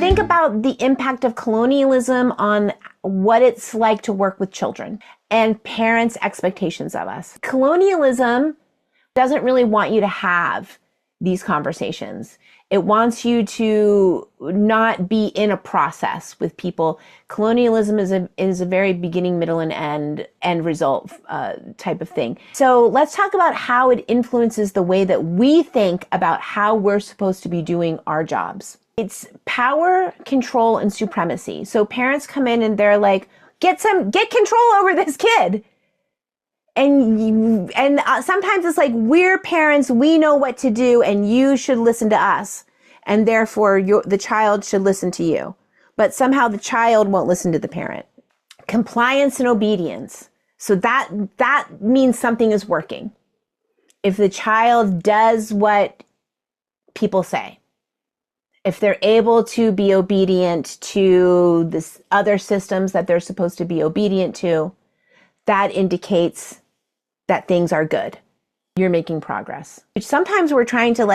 think about the impact of colonialism on what it's like to work with children and parents' expectations of us. Colonialism doesn't really want you to have these conversations. It wants you to not be in a process with people. Colonialism is a very beginning, middle, and end result type of thing. So let's talk about how it influences the way that we think about how we're supposed to be doing our jobs. It's power, control, and supremacy. So parents come in and they're like, get control over this kid. And sometimes it's like, we're parents, we know what to do, and you should listen to us. And therefore, the child should listen to you. But somehow the child won't listen to the parent. Compliance and obedience. So that means something is working. If the child does what people say, if they're able to be obedient to this other systems that they're supposed to be obedient to, that indicates that things are good. You're making progress. Sometimes we're trying to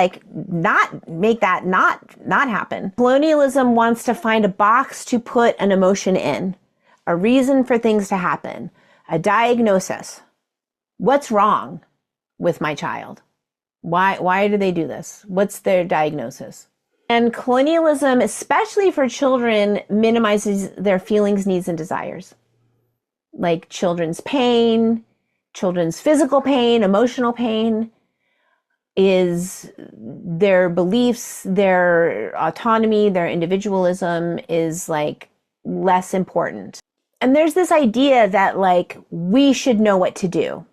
not make that not happen. Colonialism wants to find a box to put an emotion in, a reason for things to happen, a diagnosis. What's wrong with my child? Why do they do this? What's their diagnosis? And colonialism, especially for children, minimizes their feelings, needs, and desires. Like children's pain, children's physical pain, emotional pain, is their beliefs, their autonomy, their individualism is less important. And there's this idea that we should know what to do.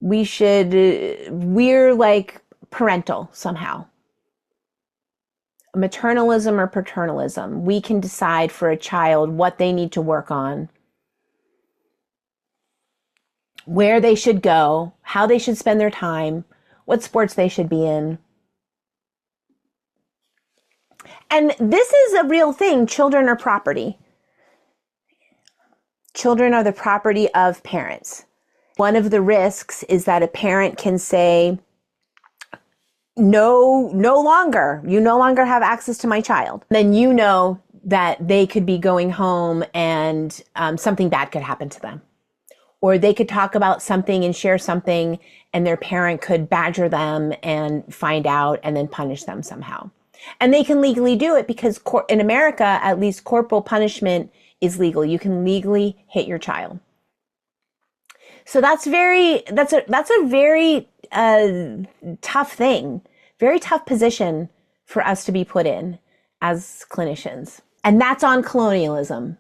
We're like parental somehow. Maternalism or paternalism. We can decide for a child what they need to work on, where they should go, how they should spend their time, what sports they should be in. And this is a real thing. Children are property. Children are the property of parents. One of the risks is that a parent can say, no longer. You no longer have access to my child. Then you know that they could be going home and something bad could happen to them. Or they could talk about something and share something and their parent could badger them and find out and then punish them somehow. And they can legally do it because in America, at least corporal punishment is legal. You can legally hit your child. So that's a very tough thing, very tough position for us to be put in as clinicians. And that's on colonialism.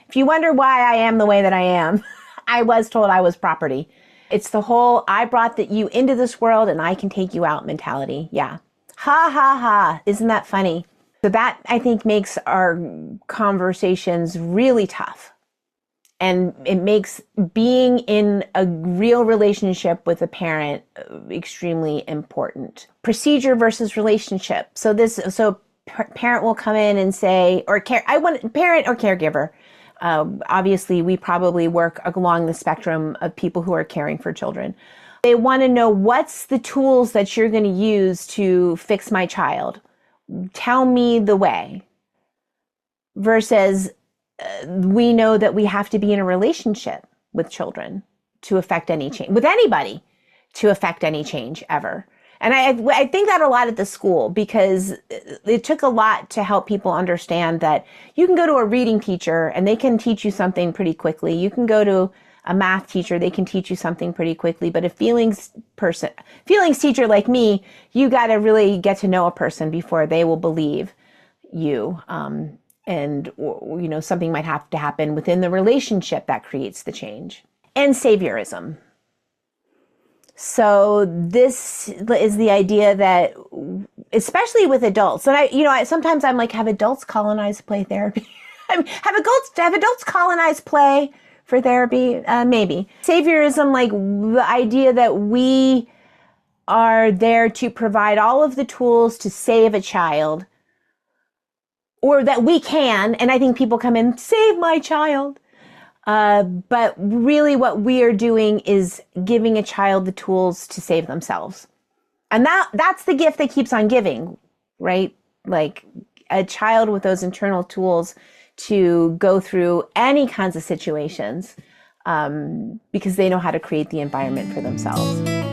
If you wonder why I am the way that I am, I was told I was property. It's the whole, I brought you into this world and I can take you out mentality. Yeah. Ha ha ha. Isn't that funny? So that, I think, makes our conversations really tough. And it makes being in a real relationship with a parent extremely important. Procedure versus relationship. So parent will come in and say, parent or caregiver. Obviously, we probably work along the spectrum of people who are caring for children. They want to know, what's the tools that you're going to use to fix my child? Tell me the way. Versus, we know that we have to be in a relationship with children to affect any change, with anybody to affect any change ever. And I think that a lot at the school, because it took a lot to help people understand that you can go to a reading teacher and they can teach you something pretty quickly. You can go to a math teacher, they can teach you something pretty quickly. But a feelings teacher like me, you got to really get to know a person before they will believe you. And something might have to happen within the relationship that creates the change. And saviorism. So this is the idea that, especially with adults, and sometimes I'm like, have adults colonize play therapy? have adults colonize play for therapy? Maybe. Saviorism, like the idea that we are there to provide all of the tools to save a child, or that we can, and I think people come in, save my child. But really what we are doing is giving a child the tools to save themselves. And that's the gift that keeps on giving, right? Like a child with those internal tools to go through any kinds of situations because they know how to create the environment for themselves.